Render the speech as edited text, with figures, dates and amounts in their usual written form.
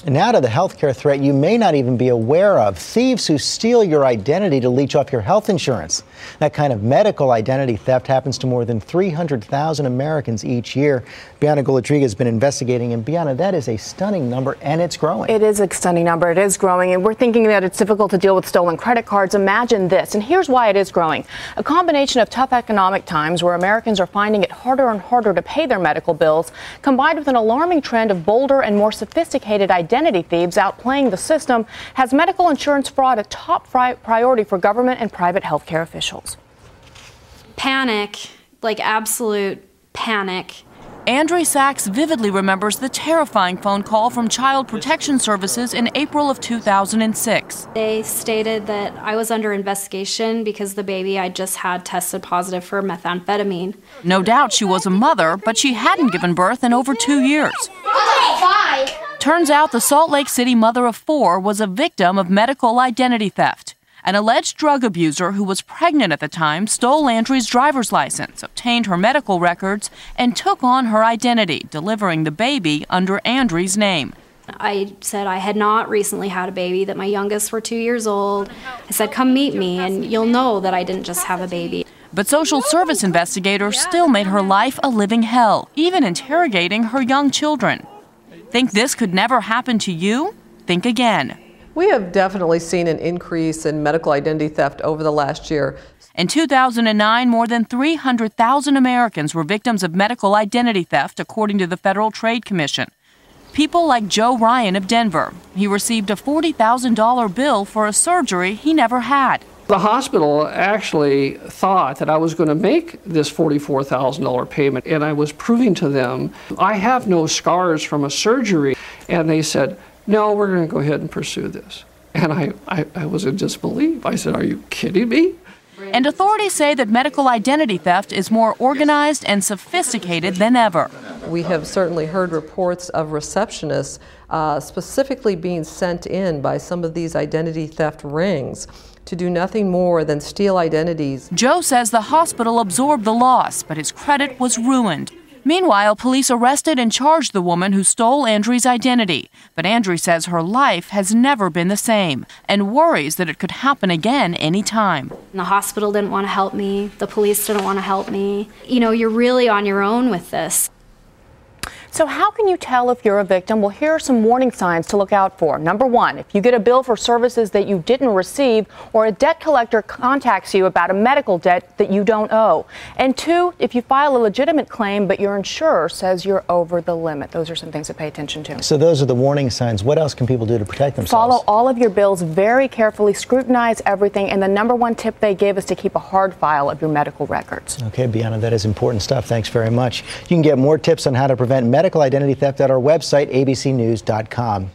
And now to the healthcare threat you may not even be aware of. Thieves who steal your identity to leech off your health insurance. That kind of medical identity theft happens to more than 300,000 Americans each year. Bianna Golodryga has been investigating, and Bianna, that is a stunning number, and it's growing. It is a stunning number. It is growing, and we're thinking that it's difficult to deal with stolen credit cards. Imagine this, and here's why it is growing. A combination of tough economic times where Americans are finding it harder and harder to pay their medical bills, combined with an alarming trend of bolder and more sophisticated identity thieves outplaying the system, has medical insurance fraud a top priority for government and private healthcare officials. Panic, like absolute panic. Andrea Sachs vividly remembers the terrifying phone call from Child Protection Services in April of 2006. They stated that I was under investigation because the baby I just had tested positive for methamphetamine. No doubt she was a mother, but she hadn't given birth in over 2 years. Turns out the Salt Lake City mother of 4 was a victim of medical identity theft. An alleged drug abuser who was pregnant at the time stole Andrea's driver's license, obtained her medical records, and took on her identity, delivering the baby under Andrea's name. I said I had not recently had a baby, that my youngest were 2 years old. I said, come meet me and you'll know that I didn't just have a baby. But social service investigators still made her life a living hell, even interrogating her young children. Think this could never happen to you? Think again. We have definitely seen an increase in medical identity theft over the last year. In 2009, more than 300,000 Americans were victims of medical identity theft, according to the Federal Trade Commission. People like Joe Ryan of Denver. He received a $40,000 bill for a surgery he never had. The hospital actually thought that I was going to make this $44,000 payment, and I was proving to them I have no scars from a surgery. And they said, no, we're going to go ahead and pursue this. And I was in disbelief. I said, are you kidding me? And authorities say that medical identity theft is more organized and sophisticated than ever. We have certainly heard reports of receptionists specifically being sent in by some of these identity theft rings to do nothing more than steal identities. Joe says the hospital absorbed the loss, but his credit was ruined. Meanwhile, police arrested and charged the woman who stole Andrea's identity. But Andrea says her life has never been the same and worries that it could happen again any time. The hospital didn't want to help me. The police didn't want to help me. You know, you're really on your own with this. So how can you tell if you're a victim? Well, here are some warning signs to look out for. Number 1, if you get a bill for services that you didn't receive, or a debt collector contacts you about a medical debt that you don't owe. And 2, if you file a legitimate claim, but your insurer says you're over the limit. Those are some things to pay attention to. So those are the warning signs. What else can people do to protect themselves? Follow all of your bills very carefully, scrutinize everything, and the number 1 tip they give is to keep a hard file of your medical records. Okay, Bianna, that is important stuff. Thanks very much. You can get more tips on how to prevent medical identity theft at our website, abcnews.com.